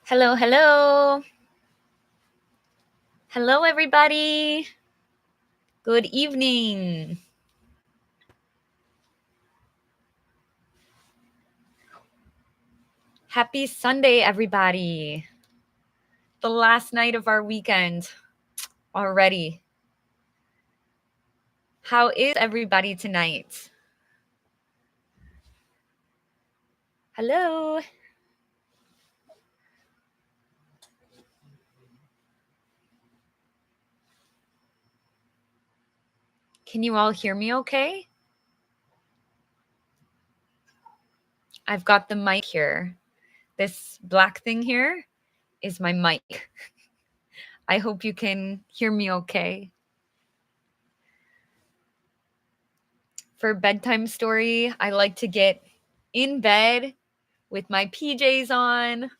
Hello, hello. Hello, everybody. Good evening. Happy Sunday, everybody. The last night of our weekend already. How is everybody tonight? Hello. Can you all hear me okay? I've got the mic here. This black thing here is my mic. I hope you can hear me okay. For bedtime story, I like to get in bed with my PJs on.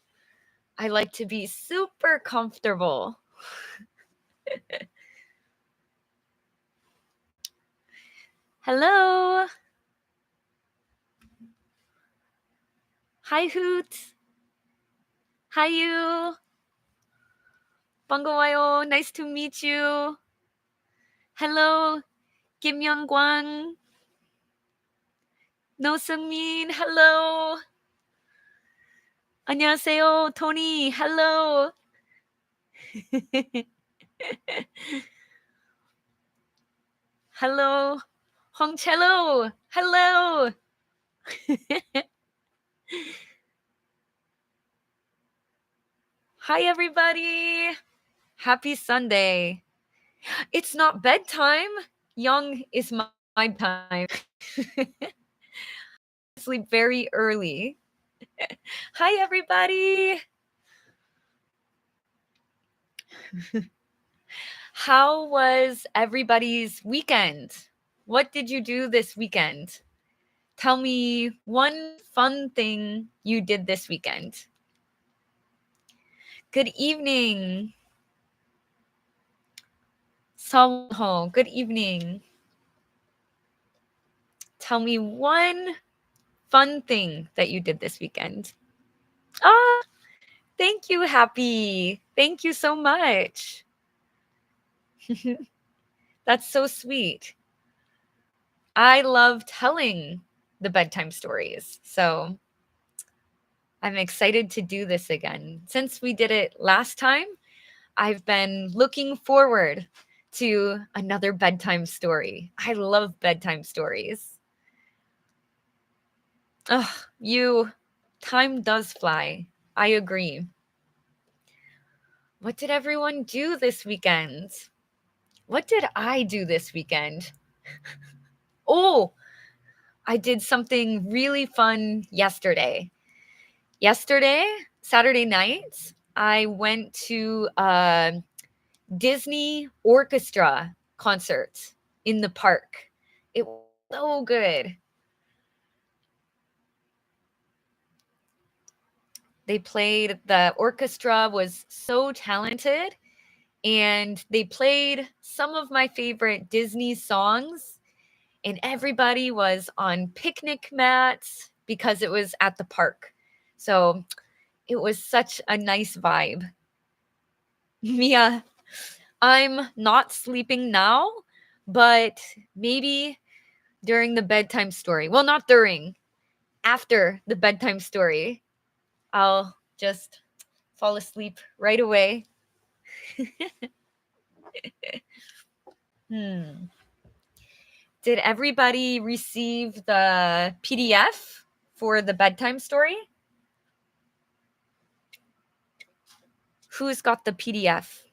I like to be super comfortable. Hello. Hi, Hoot. Hi, you. 반가워요. Nice to meet you. Hello, Kim Young-kwang. No Sung-min. Hello. 안녕하세요, Tony. Hello. Hello, Hongchelo. Hello. Hi, everybody. Happy Sunday. It's not bedtime. Young is my time. Sleep very early. Hi, everybody. How was everybody's weekend? What did you do this weekend? Tell me one fun thing you did this weekend. Good evening. Songho, good evening. Tell me one fun thing that you did this weekend. Ah, thank you, Happy. Thank you so much. That's so sweet. I love telling the bedtime stories, so I'm excited to do this again. Since we did it last time, I've been looking forward to another bedtime story. I love bedtime stories. Time does fly. I agree. What did everyone do this weekend? What did I do this weekend? Oh, I did something really fun yesterday. Yesterday, Saturday night, I went to a Disney orchestra concert in the park. It was so good. The orchestra was so talented, and they played some of my favorite Disney songs, and everybody was on picnic mats because it was at the park. So it was such a nice vibe. Mia, I'm not sleeping now, but maybe during the bedtime story. Well, not during, after the bedtime story, I'll just fall asleep right away. Did everybody receive the PDF for the bedtime story? Who's got the PDF?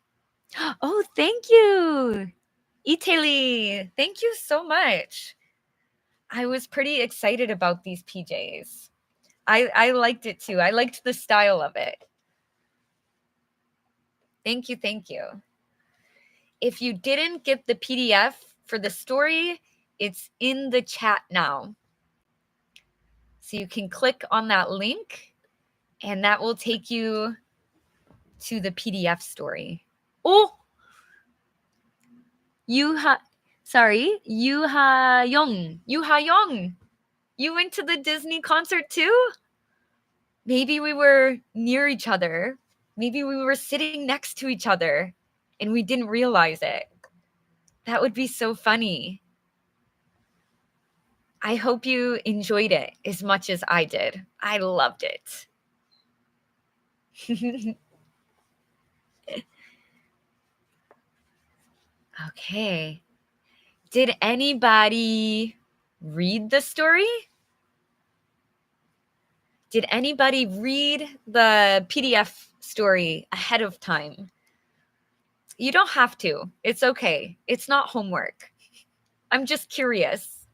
Oh, thank you. Italy, thank you so much. I was pretty excited about these PJs. I liked it too. I liked the style of it. Thank you, thank you. If you didn't get the PDF for the story, it's in the chat now. So you can click on that link, and that will take you to the PDF story. Oh, Yuha Young. You went to the Disney concert too? Maybe we were near each other. Maybe we were sitting next to each other and we didn't realize it. That would be so funny. I hope you enjoyed it as much as I did. I loved it. Okay. Did anybody read the story? Did anybody read the PDF story ahead of time? You don't have to. It's okay. It's not homework. I'm just curious.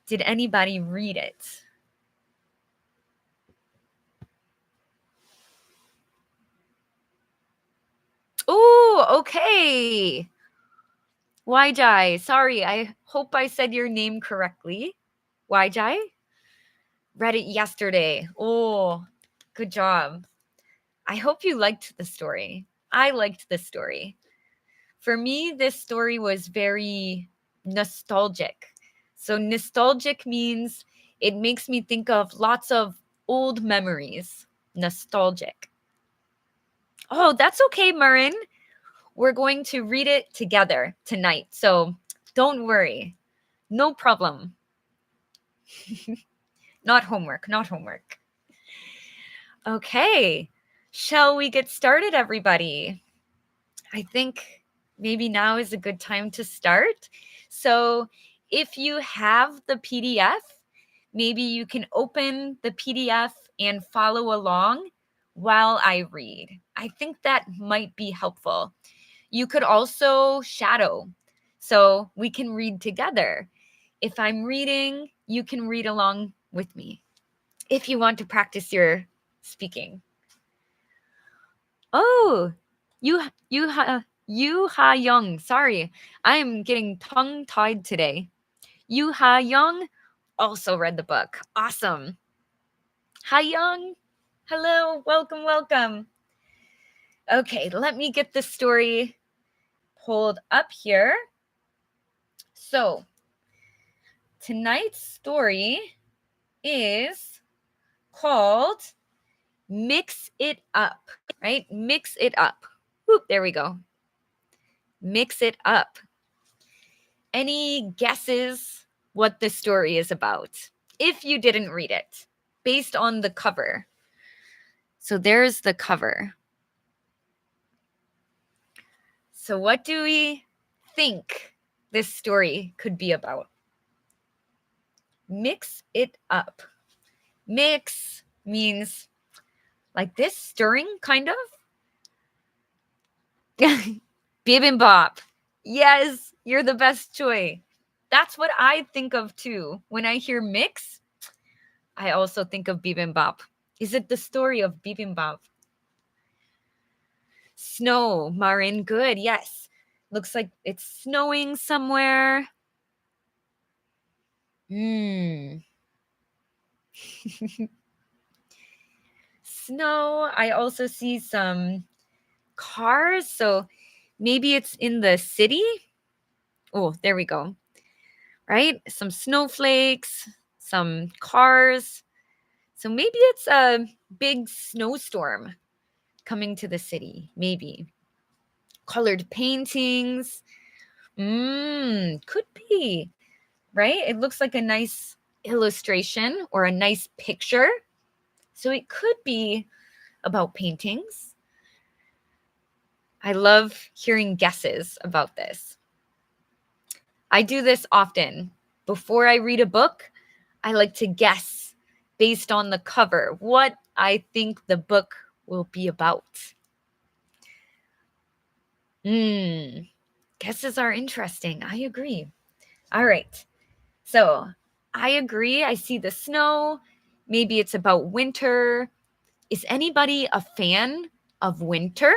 Did anybody read it? Oh, okay. Wajai. Sorry, I hope I said your name correctly. Wajai? Read it yesterday. Oh, good job. I hope you liked the story. I liked the story. For me, this story was very nostalgic. So nostalgic means it makes me think of lots of old memories. Nostalgic. Oh, that's okay, Marin. We're going to read it together tonight. So don't worry. No problem. Not homework, not homework. Okay. Shall we get started, everybody? I think maybe now is a good time to start. So if you have the PDF, maybe you can open the PDF and follow along while I read. I think that might be helpful. You could also shadow, so we can read together. If I'm reading, you can read along with me if you want to practice your speaking. Oh, Yu Ha Young. Sorry, I am getting tongue-tied today. Yu Ha Young also read the book. Awesome. Ha Young. Hello, welcome, welcome. Okay, let me get the story pulled up here. So, tonight's story is called Mix It Up, right? Mix It Up. Whoop, there we go. Mix It Up. Any guesses what the story is about? If you didn't read it, based on the cover. So there's the cover. So what do we think this story could be about? Mix it up. Mix means like this, stirring, kind of. Bibimbap. Yes, you're the best choice. That's what I think of too. When I hear mix, I also think of bibimbap. Is it the story of bibimbap? Snow, Marin, good, yes. Looks like it's snowing somewhere. Snow. I also see some cars. So maybe it's in the city. Oh, there we go. Right? Some snowflakes, some cars. So maybe it's a big snowstorm coming to the city. Maybe. Colored paintings. Could be. Right? It looks like a nice illustration or a nice picture. So it could be about paintings. I love hearing guesses about this. I do this often. Before I read a book, I like to guess based on the cover what I think the book will be about. Guesses are interesting. I agree. All right. So I agree. I see the snow. Maybe it's about winter. Is anybody a fan of winter?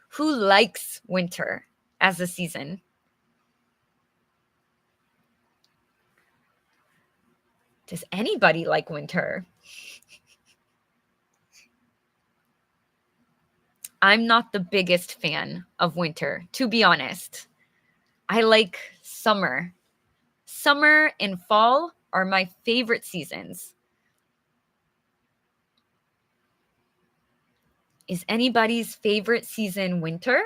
Who likes winter as a season? Does anybody like winter? I'm not the biggest fan of winter, to be honest. I like summer. Summer and fall are my favorite seasons. Is anybody's favorite season winter?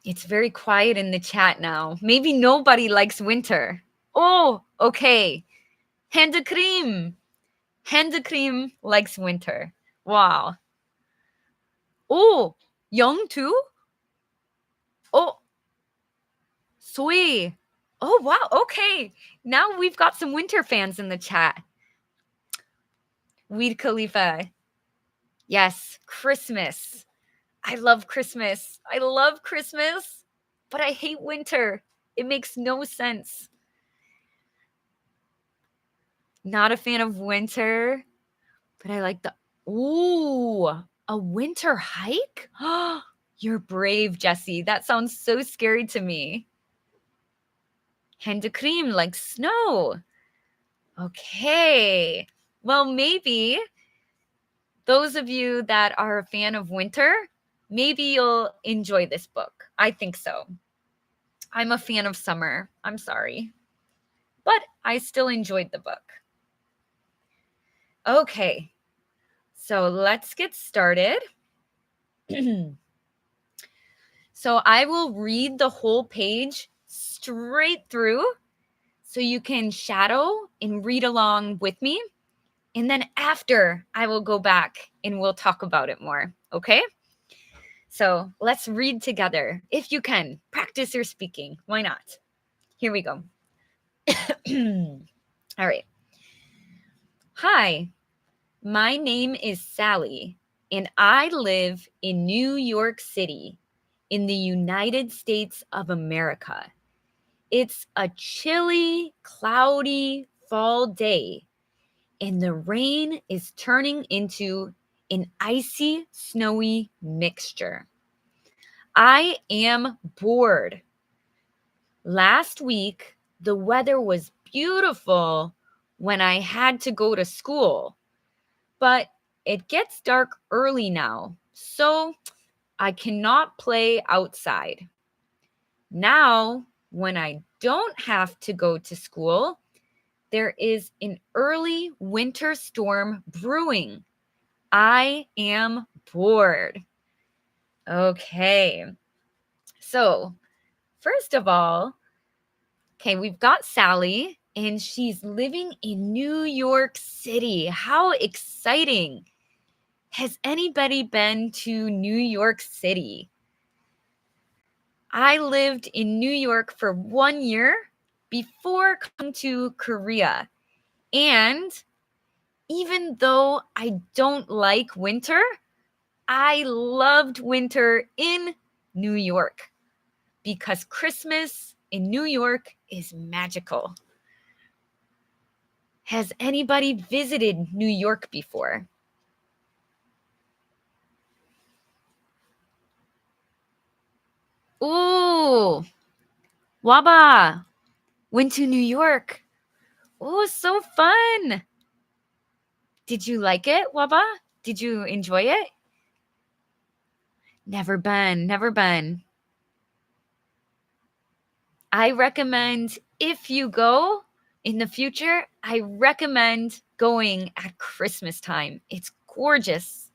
It's very quiet in the chat now. Maybe nobody likes winter. Oh, okay. Handcream. Handcream likes winter. Wow. Oh, Young too? Oh, Soy. Oh, wow. Okay. Now we've got some winter fans in the chat. Weed Khalifa. Yes, Christmas. I love Christmas. I love Christmas, but I hate winter. It makes no sense. Not a fan of winter, but I like the... Ooh, a winter hike? You're brave, Jessie. That sounds so scary to me. Handcream like snow. Okay. Well, maybe those of you that are a fan of winter, maybe you'll enjoy this book. I think so. I'm a fan of summer. I'm sorry. But I still enjoyed the book. Okay. So let's get started. So I will read the whole page straight through so you can shadow and read along with me. And then after, I will go back and we'll talk about it more. Okay? So let's read together. If you can, practice your speaking. Why not? Here we go. All right. Hi, my name is Sally, and I live in New York City in the United States of America. It's a chilly, cloudy fall day, and the rain is turning into an icy, snowy mixture. I am bored. Last week, the weather was beautiful when I had to go to school, but it gets dark early now, so I cannot play outside. Now, when I don't have to go to school, there is an early winter storm brewing. I am bored. Okay. So, first of all, okay, we've got Sally, and she's living in New York City. How exciting. Has anybody been to New York City? I lived in New York for 1 year before coming to Korea. And even though I don't like winter, I loved winter in New York because Christmas in New York is magical. Has anybody visited New York before? Ooh, Waba went to New York. Oh, so fun. Did you like it, Waba? Did you enjoy it? Never been, never been. I recommend if you go in the future, I recommend going at Christmas time. It's gorgeous.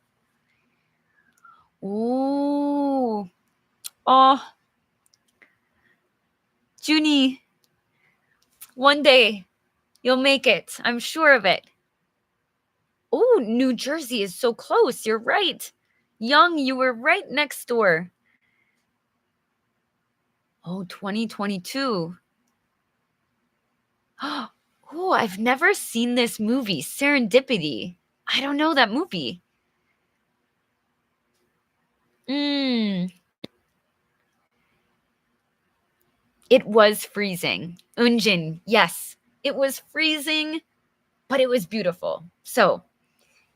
Ooh. Oh, Junie, one day you'll make it. I'm sure of it. Oh, New Jersey is so close. You're right. Young, you were right next door. Oh, 2022. Oh, I've never seen this movie, Serendipity. I don't know that movie. It was freezing. Unjin, yes, it was freezing, but it was beautiful. So,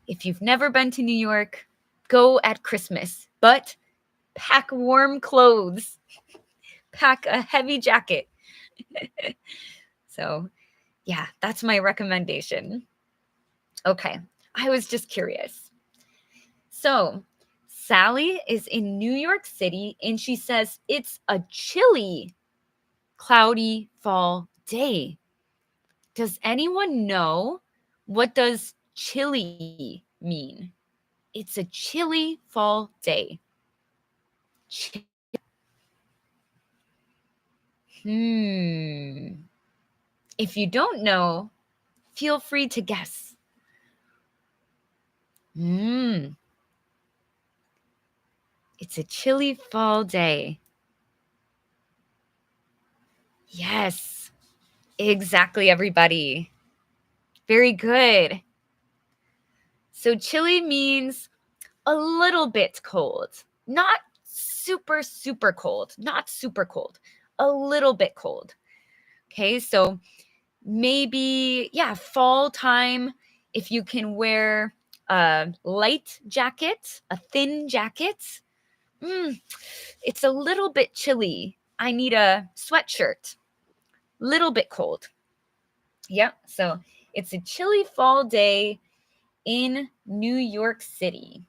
if you've never been to New York, go at Christmas, but pack warm clothes. Pack a heavy jacket. So, yeah, that's my recommendation. Okay, I was just curious. So, Sally is in New York City and she says it's a chilly, cloudy fall day. Does anyone know what does chilly mean? It's a chilly fall day. If you don't know, feel free to guess. It's a chilly fall day. Yes, exactly, everybody. Very good. So chilly means a little bit cold, not super, super cold, not super cold, a little bit cold. Okay, so maybe, fall time, if you can wear a light jacket, a thin jacket, it's a little bit chilly. I need a sweatshirt. Little bit cold. Yep, so it's a chilly fall day in New York City.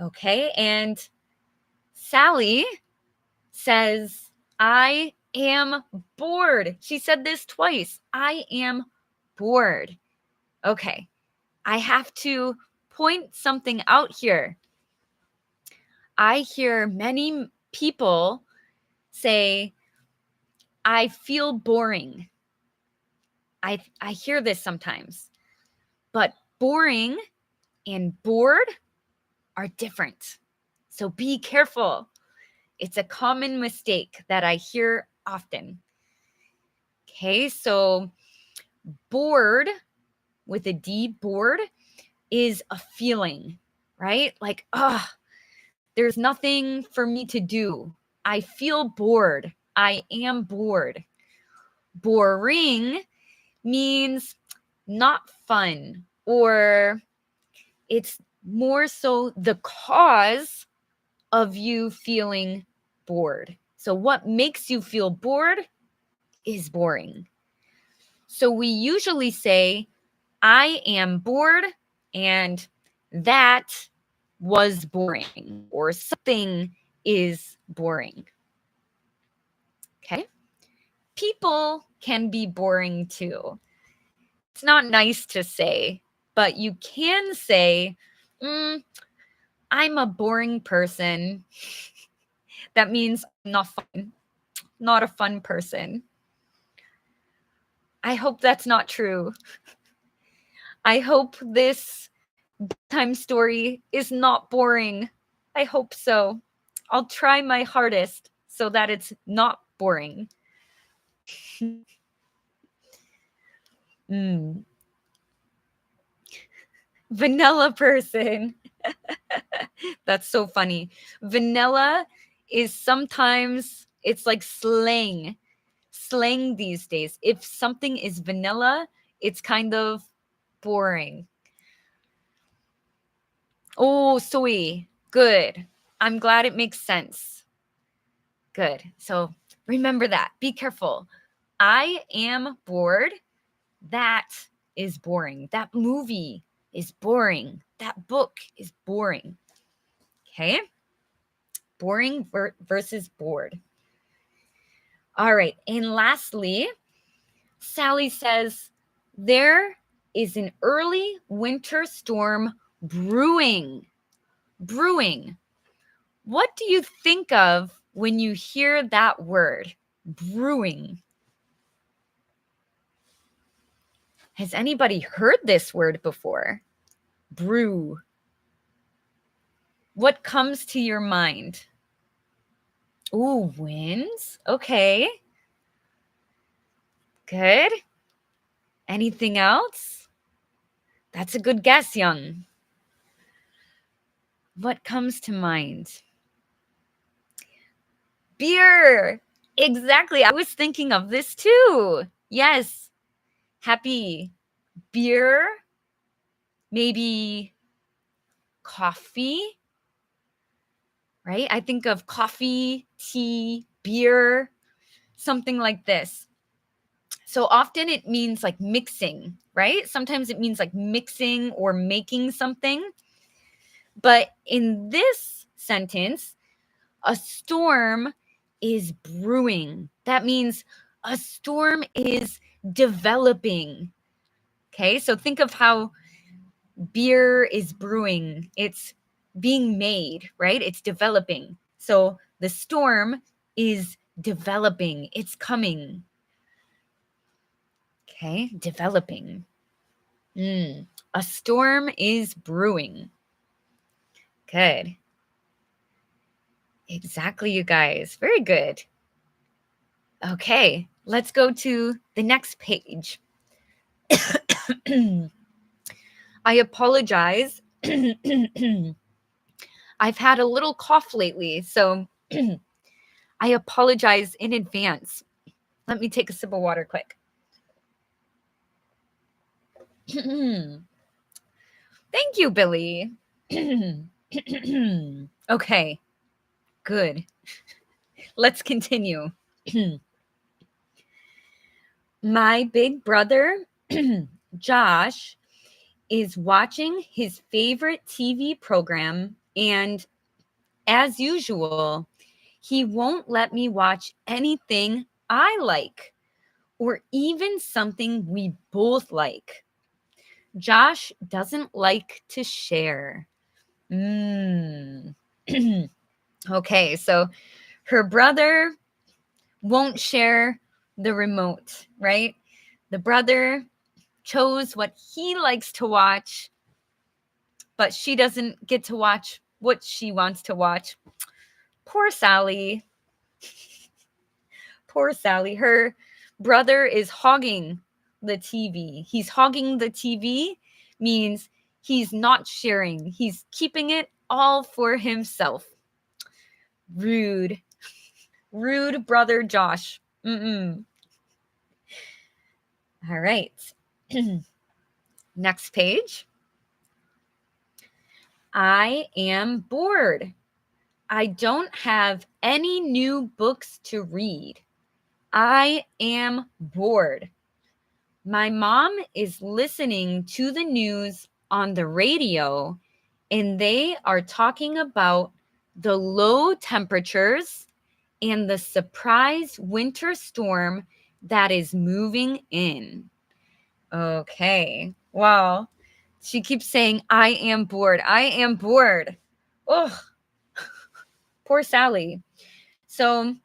Okay, and Sally says, I am bored. She said this twice. I am bored. Okay, I have to point something out here. I hear many people say, I feel boring. I hear this sometimes. But boring and bored are different. So be careful. It's a common mistake that I hear often. Okay, so bored with a D, bored, is a feeling, right? Like, there's nothing for me to do. I feel bored. I am bored. Boring means not fun, or it's more so the cause of you feeling bored. So what makes you feel bored is boring. So we usually say, I am bored and that was boring, or something is boring. Okay? People can be boring too. It's not nice to say, but you can say, I'm a boring person. That means I'm not fun, not a fun person. I hope that's not true. I hope this bedtime story is not boring. I hope so. I'll try my hardest so that it's not boring. Vanilla person. That's so funny. Vanilla is sometimes, it's like slang these days. If something is vanilla, it's kind of boring. Oh, soy. Good. I'm glad it makes sense. Good. So remember that. Be careful. I am bored. That is boring. That movie is boring. That book is boring. Okay? Boring versus bored. All right. And lastly, Sally says, there is an early winter storm brewing. Brewing. What do you think of when you hear that word, brewing? Has anybody heard this word before? Brew. What comes to your mind? Ooh, winds. Okay. Good. Anything else? That's a good guess, Young. What comes to mind? Beer. Exactly. I was thinking of this too. Yes. Happy. Beer. Maybe coffee. Right? I think of coffee, tea, beer, something like this. So often it means like mixing, right? Sometimes it means like mixing or making something. But in this sentence, a storm is brewing. That means a storm is developing. Okay, so think of how beer is brewing. It's being made, right? It's developing. So the storm is developing. It's coming. Okay, developing. A storm is brewing. Good. Exactly, you guys. Very good. Okay, let's go to the next page. I apologize. I've had a little cough lately, so I apologize in advance. Let me take a sip of water quick. Thank you, Billy. Okay, good. Let's continue. My big brother, Josh, is watching his favorite TV program, and as usual, he won't let me watch anything I like or even something we both like. Josh doesn't like to share. Okay, so her brother won't share the remote, right? The brother chose what he likes to watch, but she doesn't get to watch what she wants to watch. Poor Sally. Poor Sally. Her brother is hogging the TV. He's hogging the TV means he's not sharing. He's keeping it all for himself. Rude. Rude brother Josh. All right. Next page. I am bored. I don't have any new books to read. I am bored. My mom is listening to the news on the radio, and they are talking about the low temperatures and the surprise winter storm that is moving in. Okay. Wow. She keeps saying, I am bored. I am bored. Oh, poor Sally. So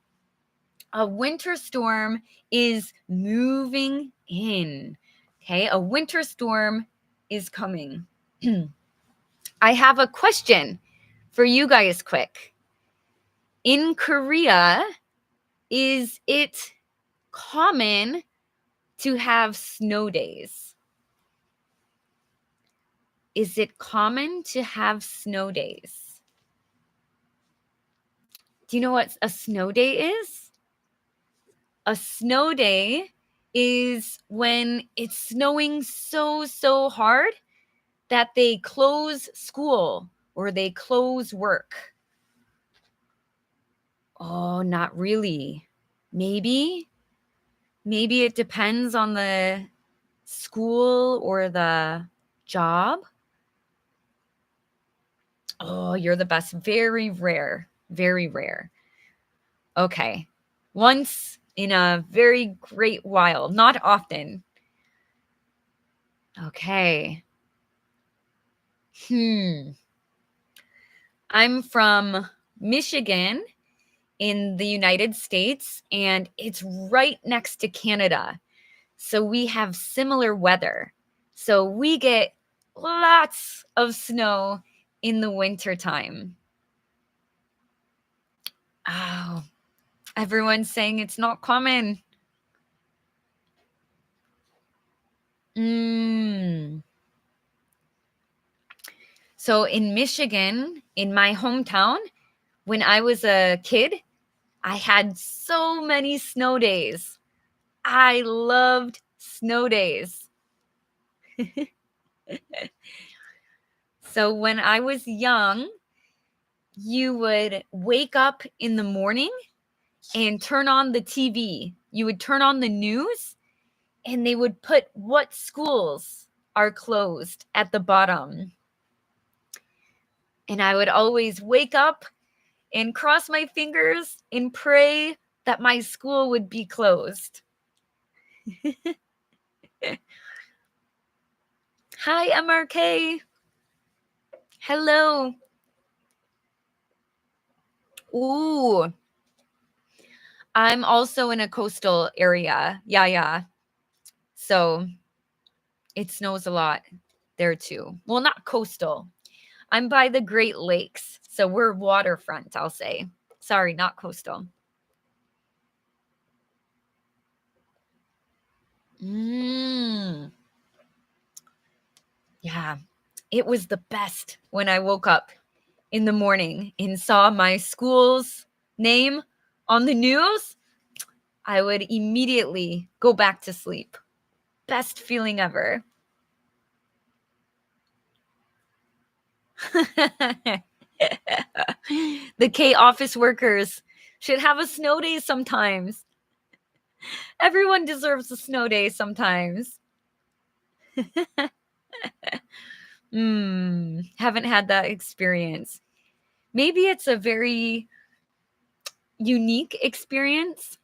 a winter storm is moving in. Okay. A winter storm is coming. I have a question for you guys quick. In Korea, is it common to have snow days? Is it common to have snow days? Do you know what a snow day is? A snow day is when it's snowing so hard that they close school or they close work. Oh, not really. Maybe it depends on the school or the job. Oh, you're the best. Very rare. Very rare. Okay. Once in a very great while. Not often. Okay. I'm from Michigan in the United States, and it's right next to Canada. So we have similar weather. So we get lots of snow in the wintertime. Oh, everyone's saying it's not common. So in Michigan, in my hometown, when I was a kid, I had so many snow days. I loved snow days. So when I was young, you would wake up in the morning and turn on the TV. You would turn on the news, and they would put what schools are closed at the bottom. And I would always wake up and cross my fingers and pray that my school would be closed. Hi, MRK. Hello. Ooh, I'm also in a coastal area. Yeah. So it snows a lot there too. Well, not coastal. I'm by the Great Lakes. So we're waterfront, I'll say. Sorry, not coastal. Yeah, it was the best when I woke up in the morning and saw my school's name on the news. I would immediately go back to sleep. Best feeling ever. The K office workers should have a snow day sometimes. Everyone deserves a snow day sometimes. Haven't had that experience. Maybe it's a very unique experience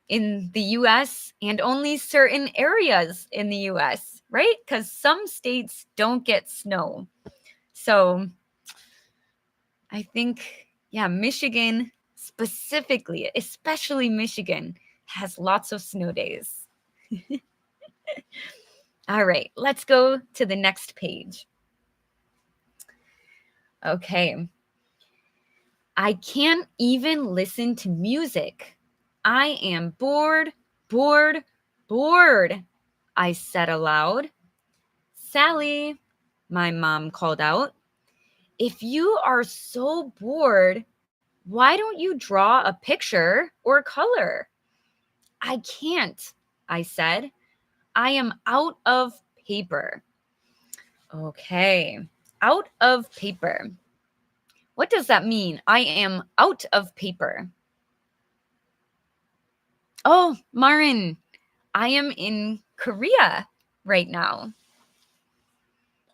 in the US and only certain areas in the US, right? Because some states don't get snow. So I think, yeah, Michigan specifically, especially Michigan, has lots of snow days. All right, let's go to the next page. Okay. I can't even listen to music. I am bored, bored, bored, I said aloud. Sally, my mom called out, if you are so bored, why don't you draw a picture or color? I can't, I said. I am out of paper. Okay, out of paper. What does that mean? I am out of paper. Oh, Marin, I am in Korea right now.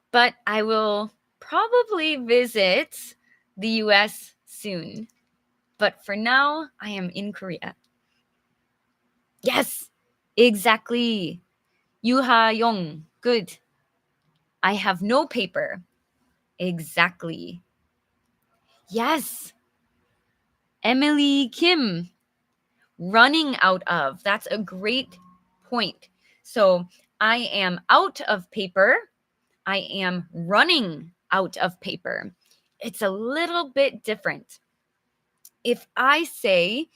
But I will probably visit the US soon. But for now, I am in Korea. Yes, exactly. Yuha Yong, good. I have no paper. Exactly. Yes. Emily Kim, running out of. That's a great point. So I am out of paper. I am running out of paper. It's a little bit different. If I say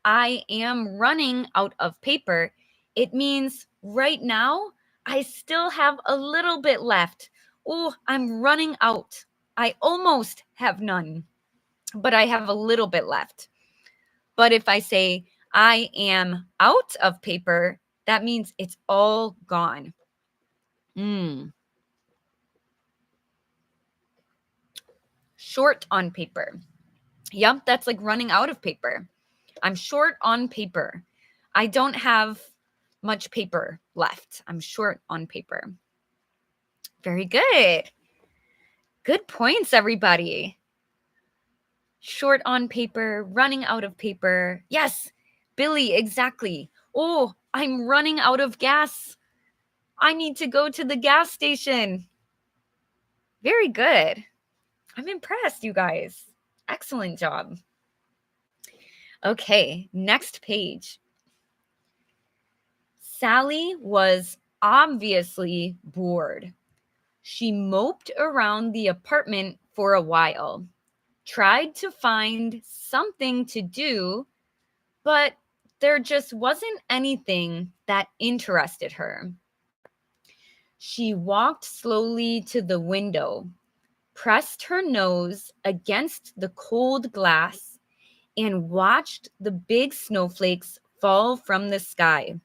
I am running out of paper, it means right now I still have a little bit left. Oh, I'm running out. I almost have none, but I have a little bit left. But if I say I am out of paper, that means it's all gone. Short on paper. Yep, that's like running out of paper. I'm short on paper. I don't have much paper left. I'm short on paper. Very good. Good points, everybody. Short on paper, running out of paper. Yes, Billy, exactly. Oh, I'm running out of gas. I need to go to the gas station. Very good. I'm impressed, you guys. Excellent job. Okay, next page. Sally was obviously bored. She moped around the apartment for a while, tried to find something to do, but there just wasn't anything that interested her. She walked slowly to the window, pressed her nose against the cold glass, and watched the big snowflakes fall from the sky.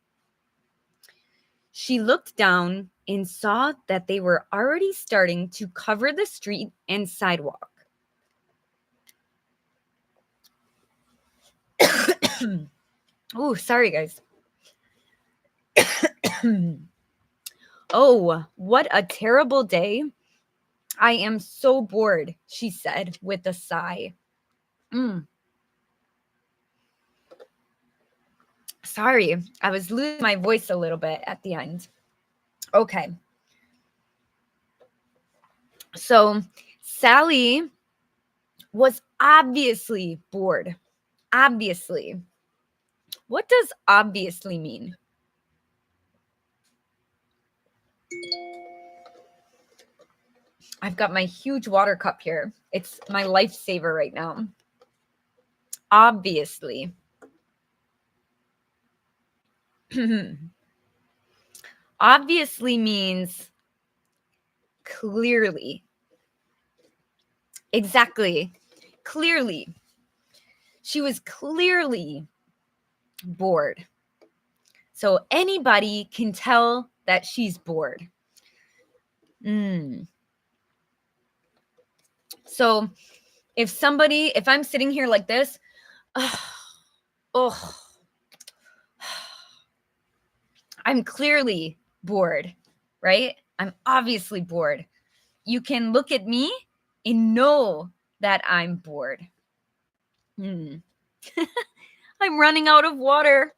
She looked down and saw that they were already starting to cover the street and sidewalk. Oh, sorry, guys. Oh, what a terrible day. I am so bored, she said with a sigh. Sorry, I was losing my voice a little bit at the end. Okay. So Sally was obviously bored. Obviously. What does obviously mean? I've got my huge water cup here. It's my lifesaver right now. Obviously. Obviously means clearly. Exactly. Clearly. She was clearly bored. So anybody can tell that she's bored. So if I'm sitting here like this, I'm clearly bored, right? I'm obviously bored. You can look at me and know that I'm bored. I'm running out of water.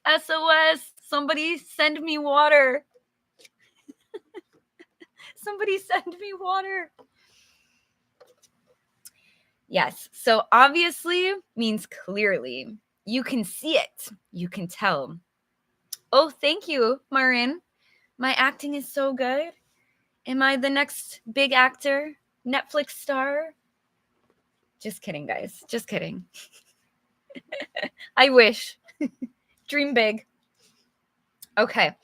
SOS, somebody send me water. Somebody send me water. Yes, so obviously means clearly. You can see it. You can tell. Oh, thank you, Marin. My acting is so good. Am I the next big actor? Netflix star? Just kidding, guys. Just kidding. I wish. Dream big. Okay.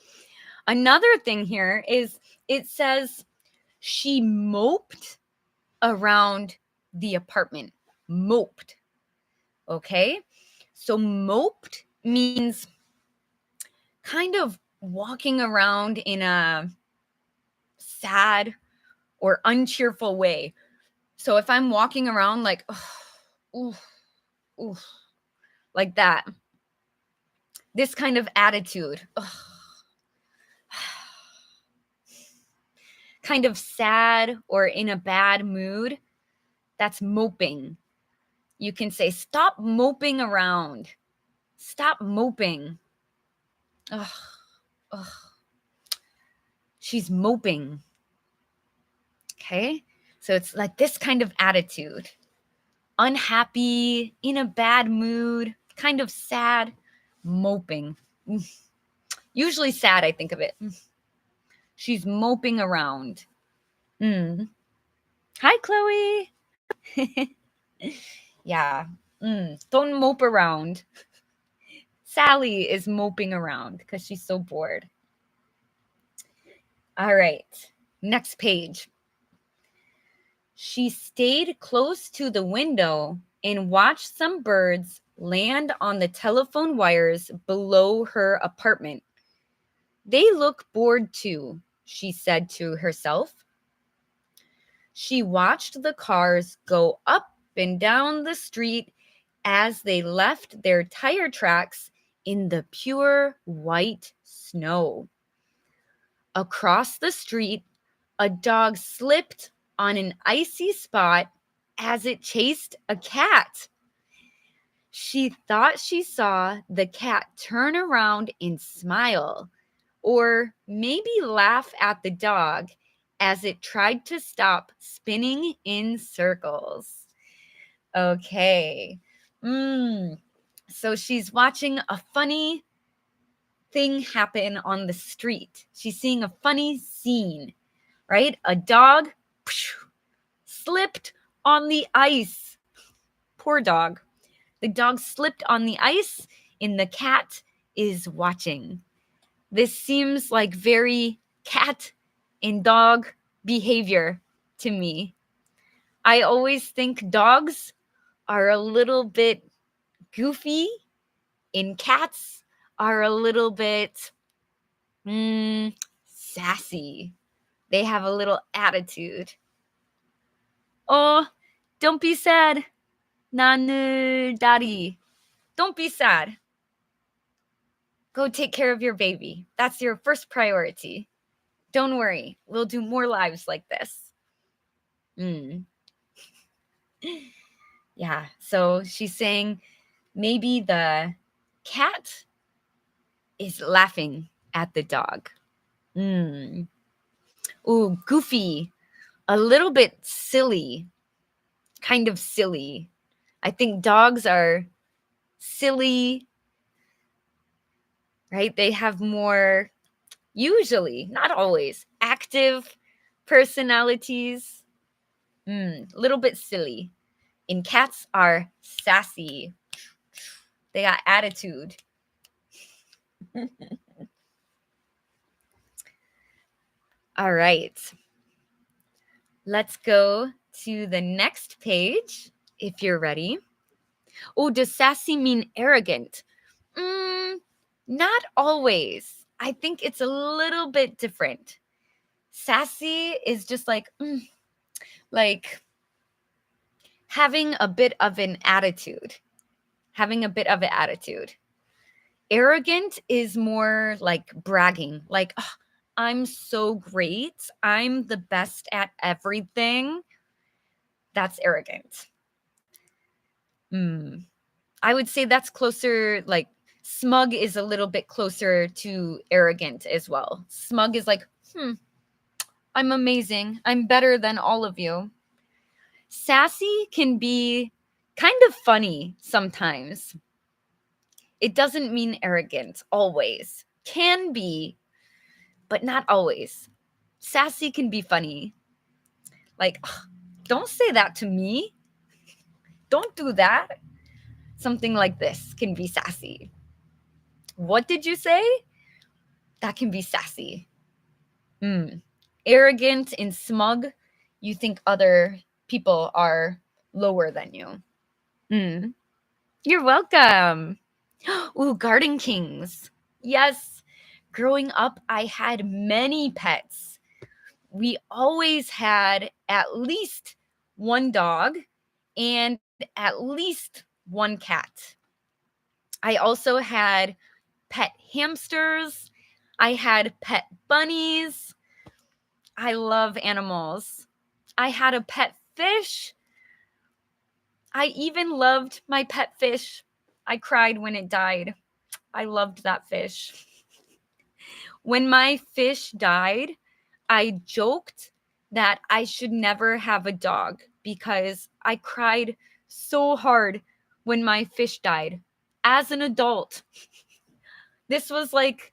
Another thing here is it says she moped around the apartment. Moped. Okay. So moped means kind of walking around in a sad or uncheerful way. So if I'm walking around like, like that, this kind of attitude, kind of sad or in a bad mood, that's moping. You can say, stop moping around. Stop moping. She's moping. Okay? So it's like this kind of attitude. Unhappy, in a bad mood, kind of sad, moping. Usually sad, I think of it. She's moping around. Hi, Chloe. Yeah. Don't mope around. Sally is moping around because she's so bored. All right. Next page. She stayed close to the window and watched some birds land on the telephone wires below her apartment. They look bored too, she said to herself. She watched the cars go up and down the street as they left their tire tracks in the pure white snow. Across the street, a dog slipped on an icy spot as it chased a cat. She thought she saw the cat turn around and smile, or maybe laugh at the dog as it tried to stop spinning in circles. Okay. So she's watching a funny thing happen on the street. She's seeing a funny scene, right? A dog slipped on the ice. Poor dog. The dog slipped on the ice and the cat is watching. This seems like very cat and dog behavior to me. I always think dogs are a little bit goofy and cats are a little bit sassy. They have a little attitude. Oh, don't be sad. 나늘 다리. Don't be sad. Go take care of your baby. That's your first priority. Don't worry. We'll do more lives like this. Yeah. So she's saying maybe the cat is laughing at the dog. Ooh, goofy. A little bit silly. Kind of silly. I think dogs are silly, right? They have more, usually, not always, active personalities. Little bit silly. And cats are sassy. They got attitude. All right. Let's go to the next page if you're ready. Oh, does sassy mean arrogant? Not always. I think it's a little bit different. Sassy is just like having a bit of an attitude. Having a bit of an attitude. Arrogant is more like bragging, like, oh, I'm so great. I'm the best at everything. That's arrogant. I would say that's closer, like smug is a little bit closer to arrogant as well. Smug is like, I'm amazing. I'm better than all of you. Sassy can be kind of funny sometimes. It doesn't mean arrogant always. Can be, but not always. Sassy can be funny. Like, don't say that to me. Don't do that. Something like this can be sassy. What did you say? That can be sassy. Arrogant and smug, you think other people are lower than you. You're welcome. Ooh, garden kings. Yes. Growing up, I had many pets. We always had at least one dog and at least one cat. I also had pet hamsters. I had pet bunnies. I love animals. I had a pet fish. I even loved my pet fish. I cried when it died. I loved that fish. When my fish died, I joked that I should never have a dog because I cried so hard when my fish died as an adult. This was like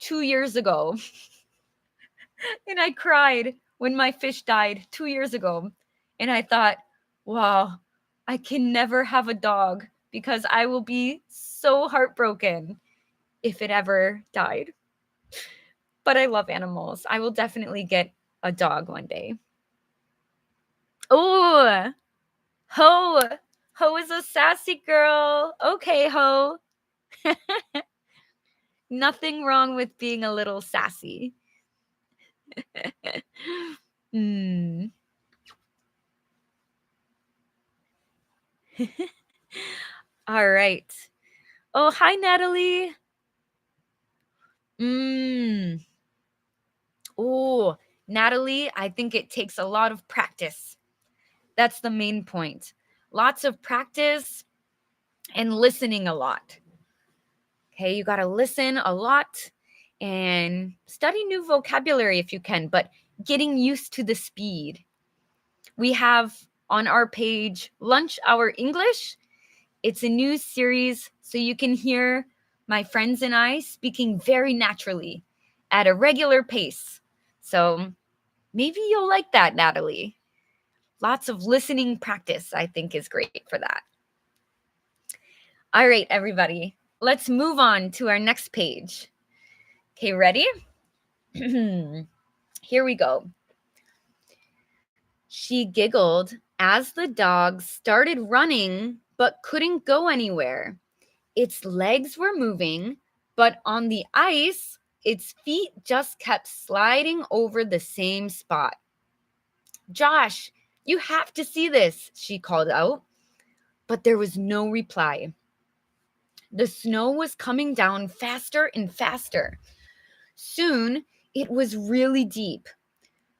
2 years ago. And I cried when my fish died 2 years ago. And I thought, wow, I can never have a dog because I will be so heartbroken if it ever died. But I love animals. I will definitely get a dog one day. Oh, Ho. Ho is a sassy girl. Okay, Ho. Nothing wrong with being a little sassy. All right. Oh, hi, Natalie. Oh, Natalie, I think it takes a lot of practice. That's the main point. Lots of practice and listening a lot. Okay, you got to listen a lot and study new vocabulary if you can, but getting used to the speed. We have on our page Lunch Hour English. It's a new series, so you can hear my friends and I speaking very naturally at a regular pace. So maybe you'll like that, Natalie. Lots of listening practice, I think, is great for that. All right, everybody, let's move on to our next page. Okay, ready? Here we go. She giggled as the dog started running but couldn't go anywhere. Its legs were moving, but on the ice, its feet just kept sliding over the same spot. Josh, you have to see this, she called out, but there was no reply. The snow was coming down faster and faster. Soon, it was really deep.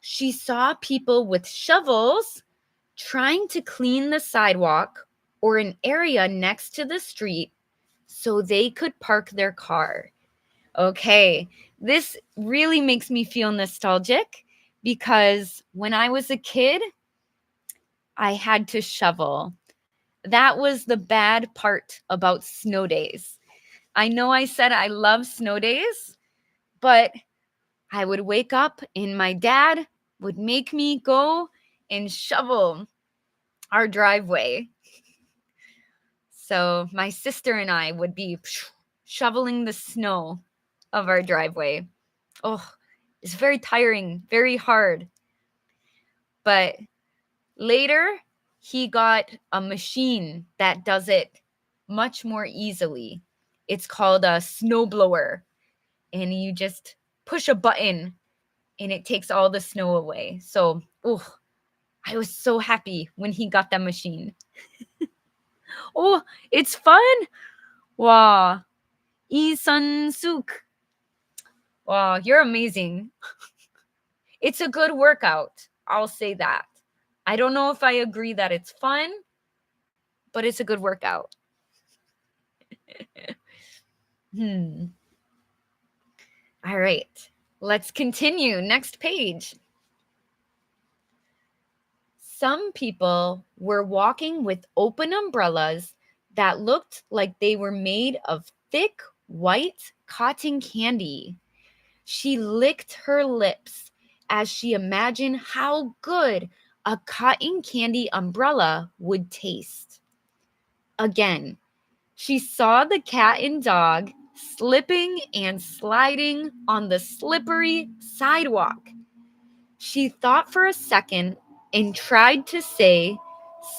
She saw people with shovels trying to clean the sidewalk or an area next to the street so they could park their car. Okay, this really makes me feel nostalgic because when I was a kid, I had to shovel. That was the bad part about snow days. I know I said I love snow days, but I would wake up and my dad would make me go and shovel our driveway. So my sister and I would be shoveling the snow of our driveway. Oh, it's very tiring, very hard. But later, he got a machine that does it much more easily. It's called a snowblower. And you just push a button and it takes all the snow away. So, I was so happy when he got that machine. Oh, it's fun. Wow. Isun-suk. Wow, you're amazing. It's a good workout. I'll say that. I don't know if I agree that it's fun, but it's a good workout. All right. Let's continue. Next page. Some people were walking with open umbrellas that looked like they were made of thick white cotton candy. She licked her lips as she imagined how good a cotton candy umbrella would taste. Again, she saw the cat and dog slipping and sliding on the slippery sidewalk. She thought for a second and tried to say,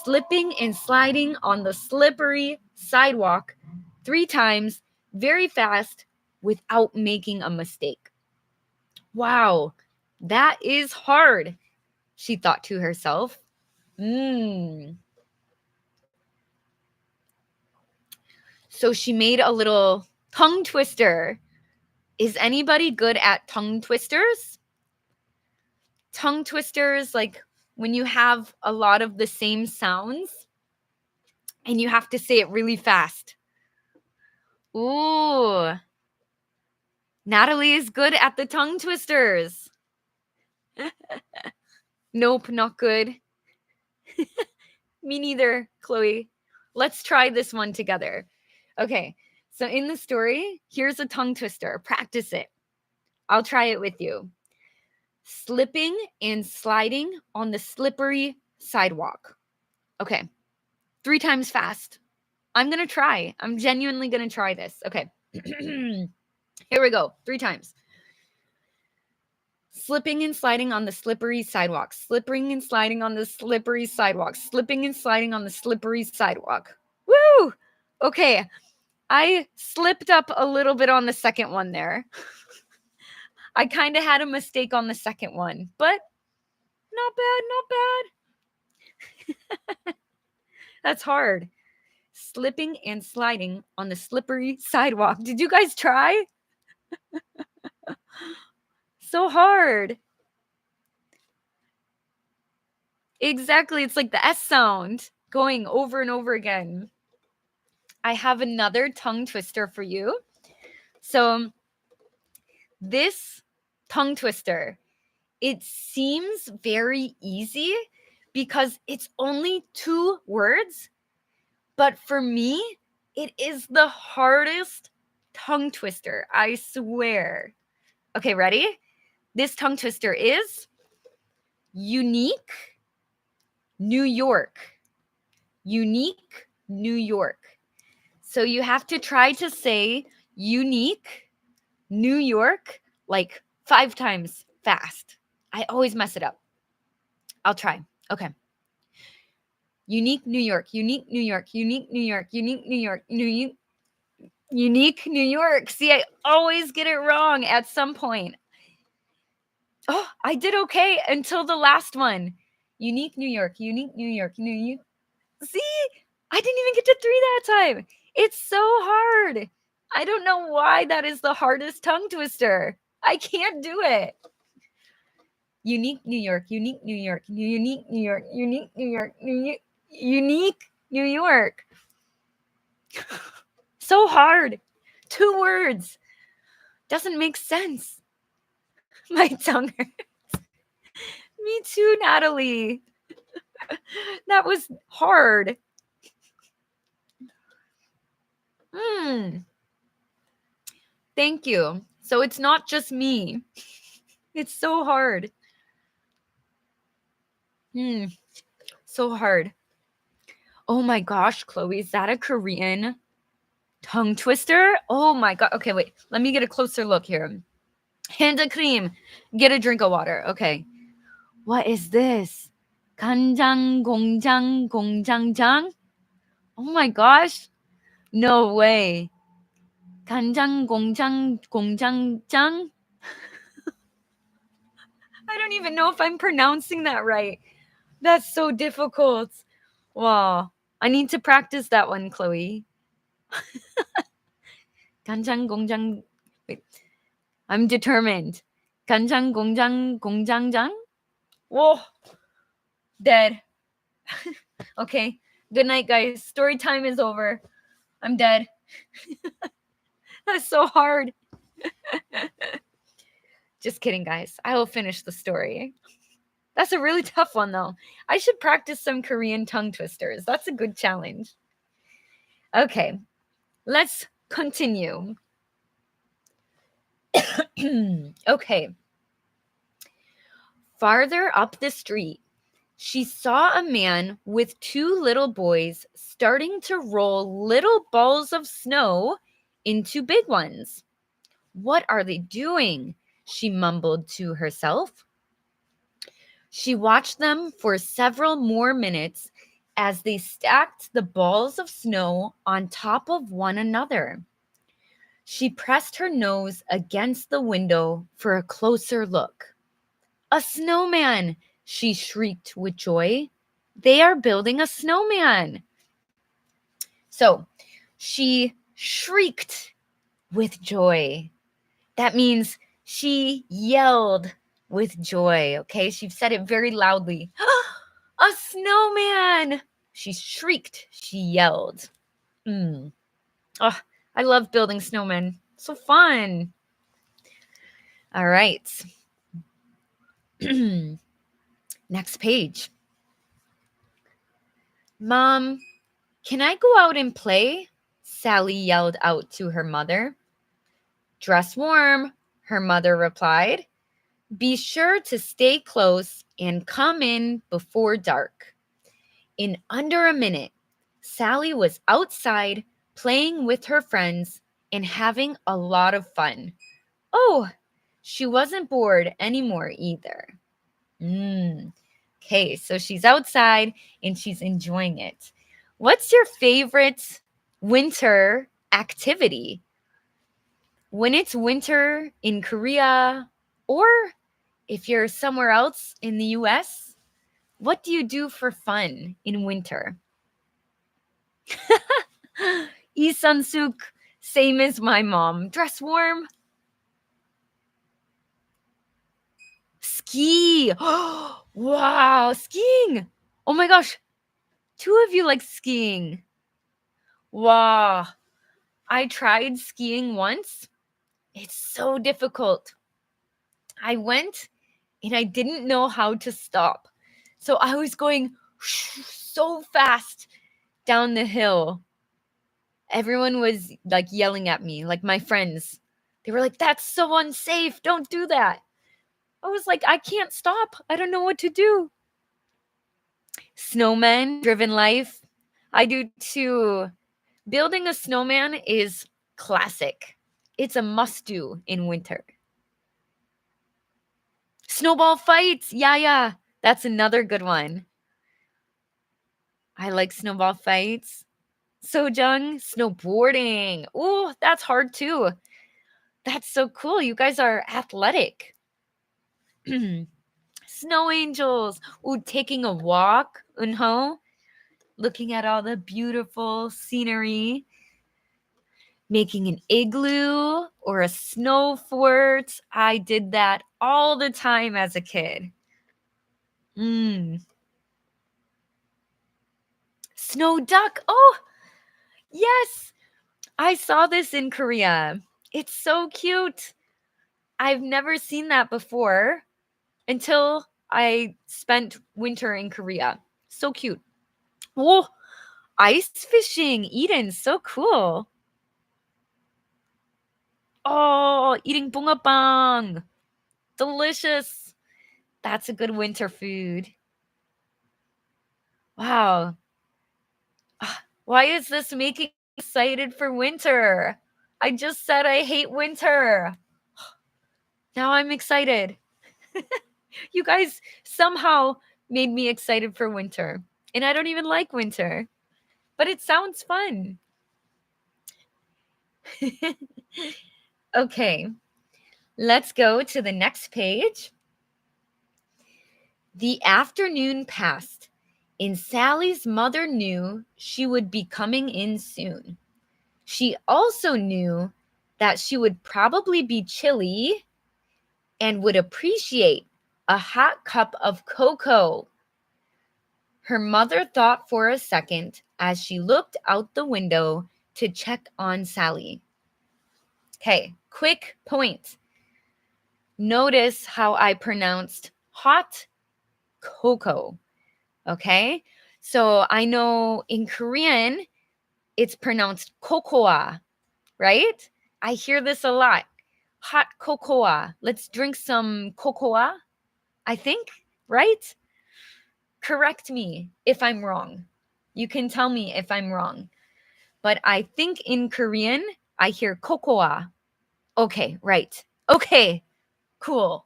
slipping and sliding on the slippery sidewalk 3 times very fast without making a mistake. Wow, that is hard, she thought to herself. So she made a little tongue twister. Is anybody good at tongue twisters? Tongue twisters, like when you have a lot of the same sounds and you have to say it really fast. Ooh. Natalie is good at the tongue twisters. Nope, not good. Me neither, Chloe. Let's try this one together. Okay, so in the story, here's a tongue twister. Practice it. I'll try it with you. Slipping and sliding on the slippery sidewalk. Okay, 3 times fast. I'm going to try. I'm genuinely going to try this. Okay. Here we go. 3 times. Slipping and sliding on the slippery sidewalk. Slipping and sliding on the slippery sidewalk. Slipping and sliding on the slippery sidewalk. Woo! Okay. I slipped up a little bit on the second one there. I kind of had a mistake on the second one, but not bad. That's hard. Slipping and sliding on the slippery sidewalk. Did you guys try? So hard. Exactly. It's like the S sound going over and over again. I have another tongue twister for you. So this tongue twister, it seems very easy because it's only 2 words. But for me, it is the hardest tongue twister, I swear. Okay, ready? This tongue twister is unique, New York. Unique, New York. So you have to try to say unique, New York, like 5 times fast. I always mess it up. I'll try. Okay. Unique New York, unique New York, unique New York, unique New York, unique New York. See, I always get it wrong at some point. Oh, I did okay until the last one. Unique New York, unique New York, See, I didn't even get to 3 that time. It's so hard. I don't know why that is the hardest tongue twister. I can't do it. Unique New York, unique New York, unique New York, unique New York, unique New York. So hard. 2 words. Doesn't make sense. My tongue hurts. Me too, Natalie. That was hard. Thank you. So it's not just me. It's so hard. So hard. Oh my gosh, Chloe, is that a Korean tongue twister? Oh my God. Okay, wait. Let me get a closer look here. Hand cream. Get a drink of water. Okay. What is this? 간장 공장 공장장? Oh my gosh. No way. 간장 공장 공장장? I don't even know if I'm pronouncing that right. That's so difficult. Wow. I need to practice that one, Chloe. 간장 공장. Wait. I'm determined. 간장 공장 공장장? Whoa. Dead. Okay. Good night, guys. Story time is over. I'm dead. That's so hard. Just kidding, guys. I will finish the story. That's a really tough one, though. I should practice some Korean tongue twisters. That's a good challenge. Okay, let's continue. Okay. Farther up the street, she saw a man with two little boys starting to roll little balls of snow into big ones. What are they doing? She mumbled to herself. She watched them for several more minutes as they stacked the balls of snow on top of one another. She pressed her nose against the window for a closer look. A snowman, she shrieked with joy. They are building a snowman. So she shrieked with joy. That means she yelled with joy, okay? She said it very loudly. A snowman! She shrieked, she yelled. Oh, I love building snowmen. So fun. All right. Next page. Mom, can I go out and play? Sally yelled out to her mother. Dress warm, her mother replied. Be sure to stay close and come in before dark. In under a minute, Sally was outside playing with her friends and having a lot of fun. Oh, she wasn't bored anymore either. Okay, so she's outside and she's enjoying it. What's your favorite winter activity? When it's winter in Korea, or if you're somewhere else in the US, what do you do for fun in winter? Lee Sun-suk, same as my mom. Dress warm. Ski. Wow, skiing. Oh my gosh. 2 of you like skiing. Wow. I tried skiing once. It's so difficult. I went and I didn't know how to stop. So I was going so fast down the hill. Everyone was like yelling at me, like my friends. They were like, that's so unsafe. Don't do that. I was like, I can't stop. I don't know what to do. Snowman driven life. I do too. Building a snowman is classic. It's a must do in winter. Snowball fights. Yeah. That's another good one. I like snowball fights. Sojung, snowboarding. Oh, that's hard too. That's so cool. You guys are athletic. Snow angels. Ooh, taking a walk. Unho. Looking at all the beautiful scenery. Making an igloo or a snow fort. I did that all the time as a kid. Snow duck. Oh, yes. I saw this in Korea. It's so cute. I've never seen that before until I spent winter in Korea. So cute. Oh, ice fishing. Eden, so cool. Oh, eating bungeoppang. Delicious. That's a good winter food. Wow. Why is this making me excited for winter? I just said I hate winter. Now I'm excited. You guys somehow made me excited for winter. And I don't even like winter. But it sounds fun. Okay. Let's go to the next page. The afternoon passed, and Sally's mother knew she would be coming in soon. She also knew that she would probably be chilly and would appreciate a hot cup of cocoa. Her mother thought for a second as she looked out the window to check on Sally. Okay, quick point. Notice how I pronounced hot cocoa. Okay, so I know in Korean it's pronounced cocoa, right? I hear this a lot. Hot cocoa. Let's drink some cocoa, I think, right? Correct me if I'm wrong. You can tell me if I'm wrong. But I think in Korean, I hear cocoa. Okay, right. Okay, cool.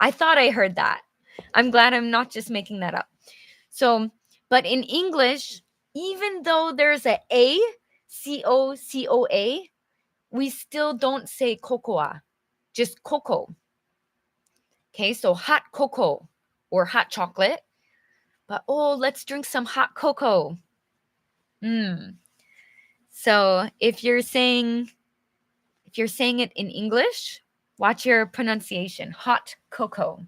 I thought I heard that. I'm glad I'm not just making that up. So, but in English, even though there's a, C-O-C-O-A, we still don't say cocoa, just cocoa. Okay, so hot cocoa or hot chocolate. But oh, let's drink some hot cocoa. So if you're saying it in English, watch your pronunciation. Hot cocoa.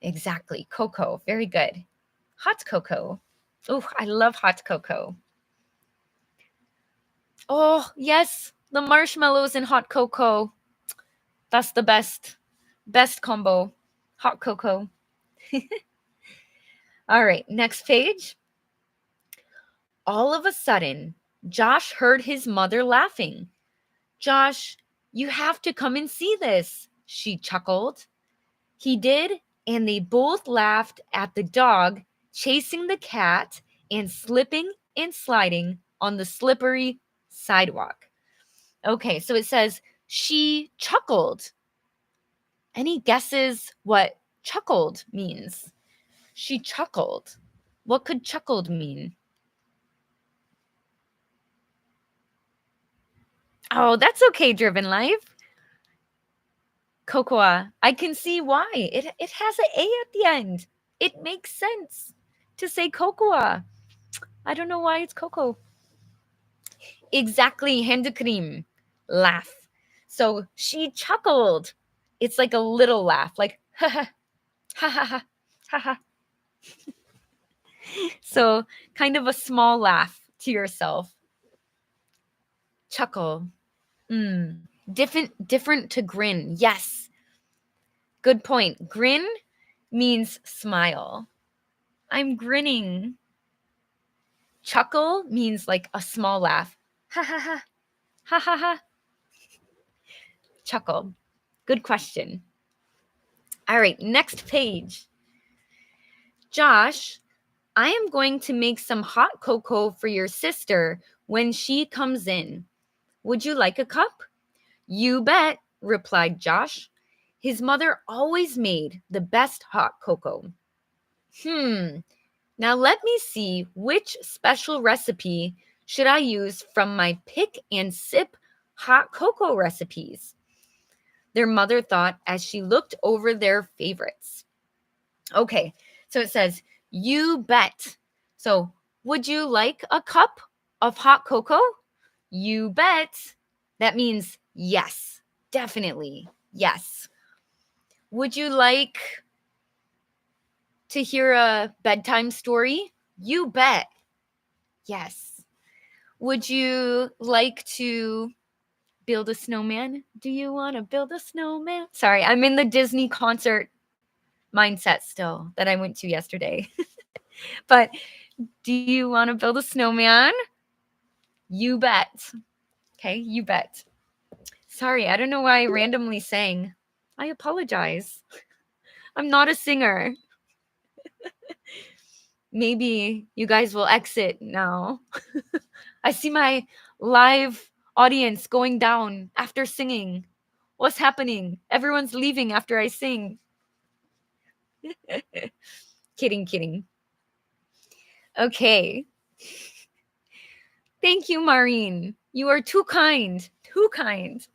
Exactly, cocoa. Very good. Hot cocoa. Oh, I love hot cocoa. Oh, yes, the marshmallows and hot cocoa. That's the best combo. Hot cocoa. All right, next page. All of a sudden, Josh heard his mother laughing. Josh, you have to come and see this, she chuckled. He did, and they both laughed at the dog chasing the cat and slipping and sliding on the slippery sidewalk. Okay, so it says she chuckled. Any guesses what chuckled means? She chuckled. What could chuckled mean? Oh, that's okay, Driven Life. Cocoa. I can see why. It has an A at the end. It makes sense to say cocoa. I don't know why it's cocoa. Exactly, handcream. Laugh. So she chuckled. It's like a little laugh, like ha ha ha ha ha ha ha. So kind of a small laugh to yourself. Chuckle. Different to grin. Yes. Good point. Grin means smile. I'm grinning. Chuckle means like a small laugh. Ha ha ha. Ha ha ha. Chuckle. Good question. All right, next page. Josh, I am going to make some hot cocoa for your sister when she comes in. Would you like a cup? You bet, replied Josh. His mother always made the best hot cocoa. Now let me see which special recipe should I use from my pick and sip hot cocoa recipes. Their mother thought as she looked over their favorites. Okay, so it says, you bet. So, would you like a cup of hot cocoa? You bet. That means yes, definitely, yes. Would you like to hear a bedtime story? You bet. Yes. Would you like to build a snowman? Do you want to build a snowman? Sorry, I'm in the Disney concert mindset still that I went to yesterday. But do you want to build a snowman? You bet. Okay, you bet. Sorry, I don't know why I randomly sang. I apologize. I'm not a singer. Maybe you guys will exit now. I see my live audience going down after singing. What's happening? Everyone's leaving after I sing. Kidding. Okay. Thank you, Maureen. You are too kind. Too kind.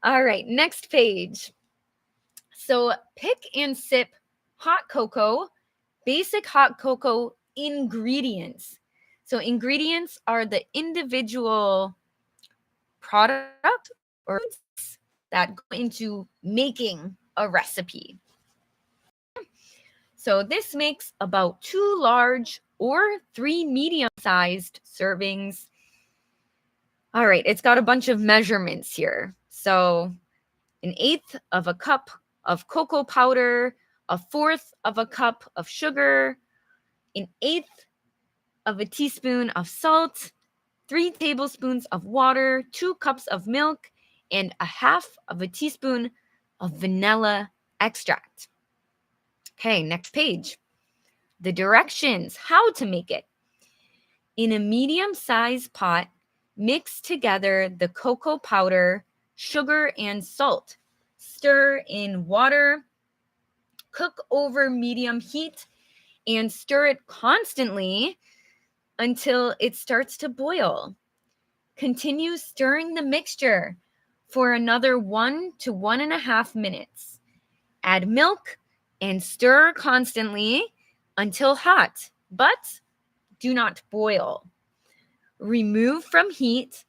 All right, next page. So pick and sip hot cocoa, basic hot cocoa ingredients. So ingredients are the individual product or foods that go into making a recipe. So this makes about 2 large or 3 medium-sized servings. All right, it's got a bunch of measurements here. So 1/8 of a cup of cocoa powder, 1/4 of a cup of sugar, 1/8 of a teaspoon of salt, 3 tablespoons of water, 2 cups of milk, and 1/2 of a teaspoon of vanilla extract. Okay, next page. The directions, how to make it. In a medium-sized pot, mix together the cocoa powder, sugar, and salt. Stir in water, cook over medium heat, and stir it constantly until it starts to boil. Continue stirring the mixture for another 1 to 1.5 minutes. Add milk and stir constantly until hot, but do not boil. Remove from heat,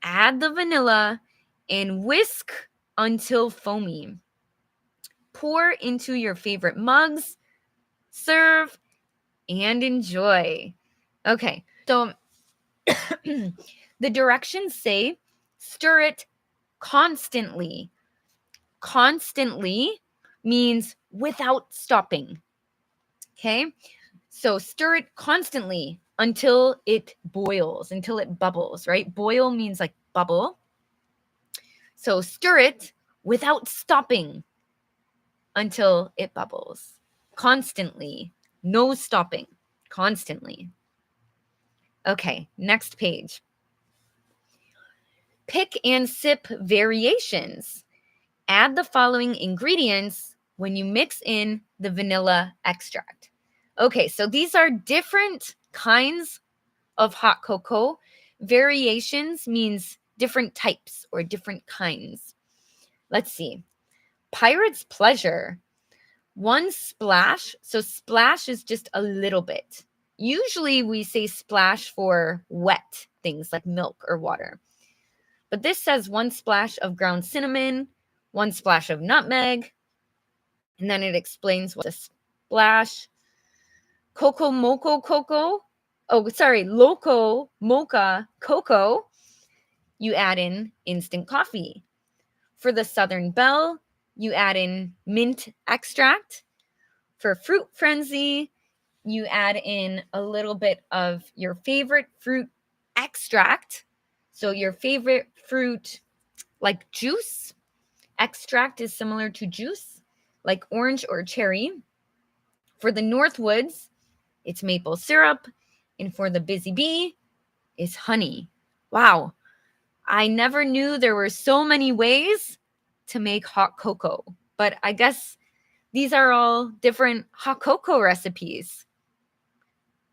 add the vanilla, and whisk until foamy. Pour into your favorite mugs, serve, and enjoy. Okay, so the directions say stir it constantly. Constantly means without stopping. Okay, so stir it constantly until it boils, until it bubbles, right? Boil means like bubble. So stir it without stopping until it bubbles. Constantly, no stopping, constantly. Okay, next page. Pick and sip variations. Add the following ingredients when you mix in the vanilla extract. Okay, so these are different kinds of hot cocoa. Variations means different types or different kinds. Let's see. Pirate's Pleasure. 1 splash. So splash is just a little bit. Usually we say splash for wet things like milk or water. But this says 1 splash of ground cinnamon, 1 splash of nutmeg, and then it explains what a splash. Loco mocha cocoa. You add in instant coffee. For the Southern Belle, you add in mint extract. For Fruit Frenzy, you add in a little bit of your favorite fruit extract. So your favorite fruit, like juice. Extract is similar to juice, like orange or cherry. For the Northwoods, it's maple syrup. And for the Busy Bee, is honey. Wow. I never knew there were so many ways to make hot cocoa. But I guess these are all different hot cocoa recipes.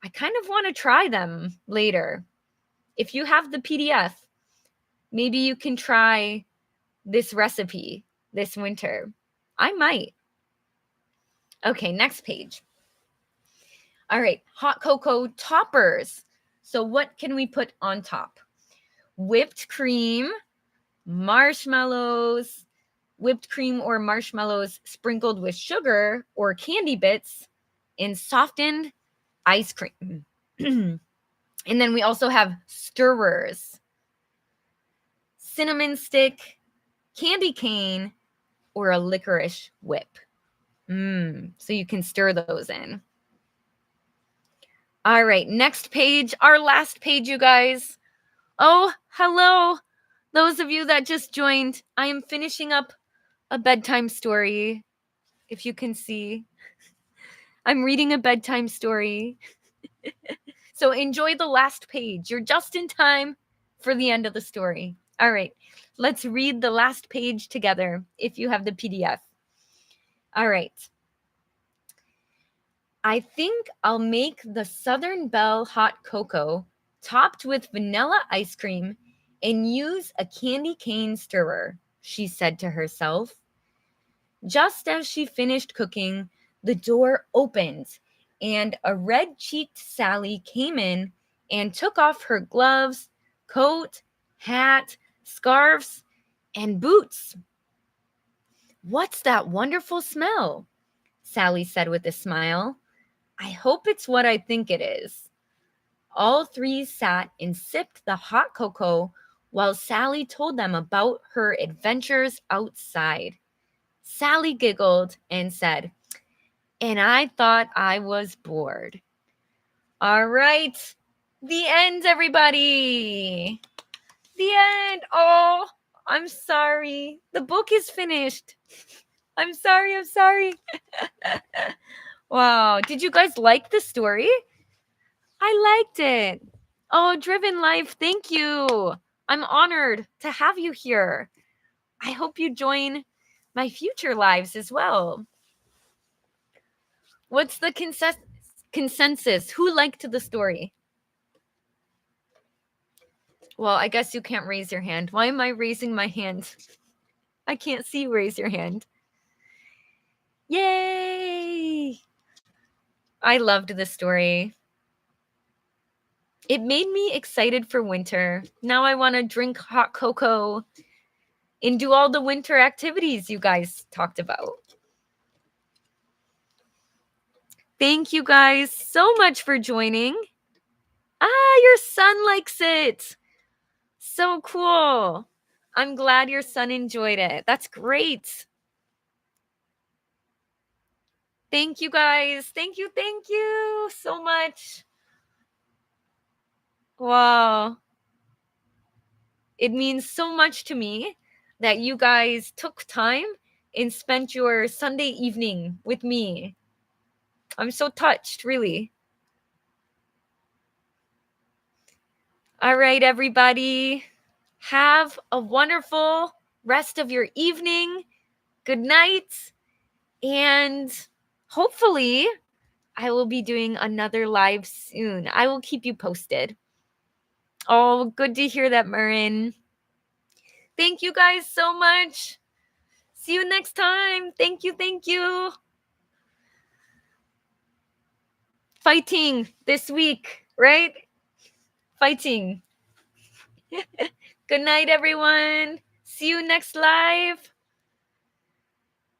I kind of want to try them later. If you have the PDF, maybe you can try this recipe this winter. I might. Okay, next page. All right, hot cocoa toppers. So what can we put on top? Whipped cream, marshmallows, whipped cream or marshmallows sprinkled with sugar or candy bits, and softened ice cream. And then we also have stirrers. Cinnamon stick, candy cane, or a licorice whip. So you can stir those in. All right, next page, our last page, you guys. Oh, hello. Those of you that just joined, I am finishing up a bedtime story. If you can see, I'm reading a bedtime story. So enjoy the last page. You're just in time for the end of the story. All right, let's read the last page together if you have the PDF. All right. I think I'll make the Southern Belle hot cocoa topped with vanilla ice cream and use a candy cane stirrer, she said to herself. Just as she finished cooking, the door opened and a red-cheeked Sally came in and took off her gloves, coat, hat, scarves, and boots. What's that wonderful smell? Sally said with a smile. I hope it's what I think it is. All three sat and sipped the hot cocoa while Sally told them about her adventures outside. Sally giggled and said, and I thought I was bored. All right, the end, everybody. The end. Oh, I'm sorry. The book is finished. I'm sorry. Wow. Did you guys like the story? I liked it. Oh, Driven Life, thank you. I'm honored to have you here. I hope you join my future lives as well. What's the consensus? Who liked the story? Well, I guess you can't raise your hand. Why am I raising my hand? I can't see you raise your hand. Yay! I loved the story. It made me excited for winter. Now I want to drink hot cocoa and do all the winter activities you guys talked about. Thank you guys so much for joining. Your son likes it. So cool. I'm glad your son enjoyed it. That's great. Thank you guys. Thank you so much. Wow. It means so much to me that you guys took time and spent your Sunday evening with me. I'm so touched, really. All right, everybody. Have a wonderful rest of your evening. Good night. And hopefully, I will be doing another live soon. I will keep you posted. Oh, good to hear that, Marin. Thank you guys so much. See you next time. Thank you. Fighting this week, right? Fighting. Good night, everyone. See you next live.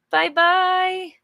Bye-bye.